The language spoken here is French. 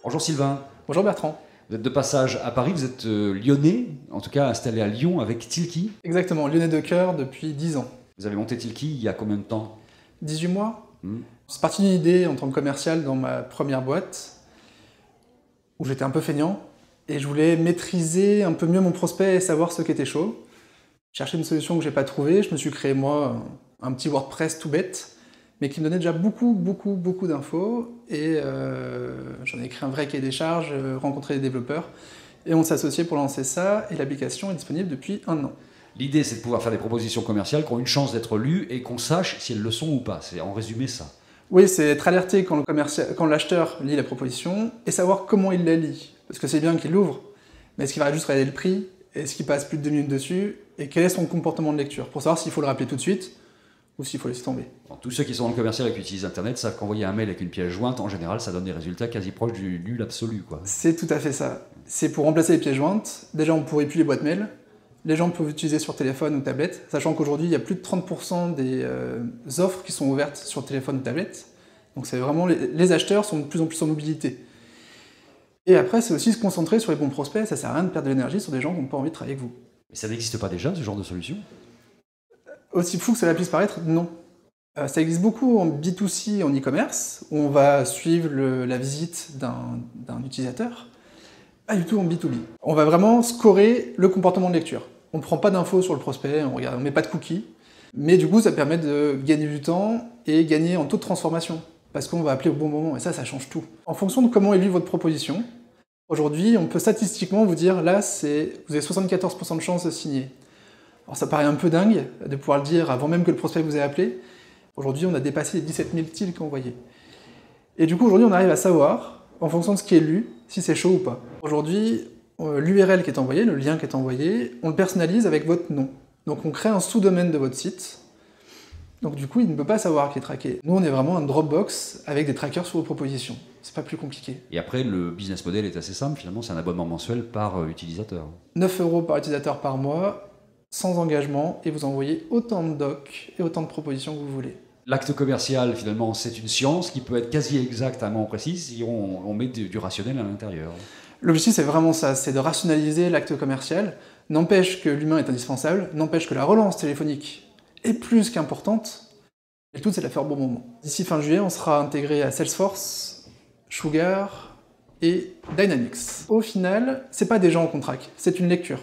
Bonjour Sylvain. Bonjour Bertrand. Vous êtes de passage à Paris, vous êtes lyonnais, en tout cas installé à Lyon avec Tilki. Exactement, lyonnais de cœur depuis 10 ans. Vous avez monté Tilki il y a combien de temps? 18 mois. C'est parti d'une idée en tant que commercial dans ma première boîte, où j'étais un peu feignant, et je voulais maîtriser un peu mieux mon prospect et savoir ce qu'était chaud. J'ai cherché une solution que je n'ai pas trouvée, je me suis créé moi un petit WordPress tout bête, mais qui me donnait déjà beaucoup d'infos, et j'en ai écrit un vrai cahier des charges, rencontré des développeurs, et on s'est associé pour lancer ça, et l'application est disponible depuis 1 an. L'idée, c'est de pouvoir faire des propositions commerciales qui ont une chance d'être lues et qu'on sache si elles le sont ou pas. C'est en résumé ça. Oui, c'est être alerté quand l'acheteur lit la proposition et savoir comment il la lit. Parce que c'est bien qu'il l'ouvre, mais est-ce qu'il va juste regarder le prix? Est-ce qu'il passe plus de 2 minutes dessus? Et quel est son comportement de lecture? Pour savoir s'il faut le rappeler tout de suite ou s'il faut laisser tomber. Bon, tous ceux qui sont dans le commercial et qui utilisent Internet savent qu'envoyer un mail avec une pièce jointe, en général, ça donne des résultats quasi proches du nul absolu, quoi. C'est tout à fait ça. C'est pour remplacer les pièces jointes. Déjà, on ne pourrait plus les boîtes mail. Les gens peuvent utiliser sur téléphone ou tablette, sachant qu'aujourd'hui, il y a plus de 30% des offres qui sont ouvertes sur téléphone ou tablette. Donc c'est vraiment les acheteurs sont de plus en plus en mobilité. Et après, c'est aussi se concentrer sur les bons prospects. Ça sert à rien de perdre de l'énergie sur des gens qui n'ont pas envie de travailler avec vous. Mais ça n'existe pas déjà, ce genre de solution? Aussi fou que cela puisse paraître, non. Ça existe beaucoup en B2C, en e-commerce, où on va suivre la visite d'un utilisateur. Pas du tout en B2B. On va vraiment scorer le comportement de lecture. On ne prend pas d'infos sur le prospect, on ne met pas de cookies. Mais du coup, ça permet de gagner du temps et gagner en taux de transformation. Parce qu'on va appeler au bon moment, et ça change tout. En fonction de comment est lue votre proposition, aujourd'hui, on peut statistiquement vous dire, là, vous avez 74% de chances de signer. Alors ça paraît un peu dingue de pouvoir le dire avant même que le prospect vous ait appelé. Aujourd'hui, on a dépassé les 17 000 tiles envoyés. Et du coup, aujourd'hui, on arrive à savoir, en fonction de ce qui est lu, si c'est chaud ou pas. Aujourd'hui, l'URL qui est envoyé, le lien qui est envoyé, on le personnalise avec votre nom. Donc on crée un sous-domaine de votre site. Donc du coup, il ne peut pas savoir qui est traqué. Nous, on est vraiment un Dropbox avec des trackers sur vos propositions. C'est pas plus compliqué. Et après, le business model est assez simple, finalement, c'est un abonnement mensuel par utilisateur. 9 € par utilisateur par mois, sans engagement, et vous envoyez autant de docs et autant de propositions que vous voulez. L'acte commercial, finalement, c'est une science qui peut être quasi exacte à un moment précis si on met du rationnel à l'intérieur. L'objectif, c'est vraiment ça, c'est de rationaliser l'acte commercial. N'empêche que l'humain est indispensable, n'empêche que la relance téléphonique est plus qu'importante, et le tout, c'est de la faire au bon moment. D'ici fin juillet, on sera intégré à Salesforce, Sugar et Dynamics. Au final, c'est pas des gens qu'on traque, c'est une lecture.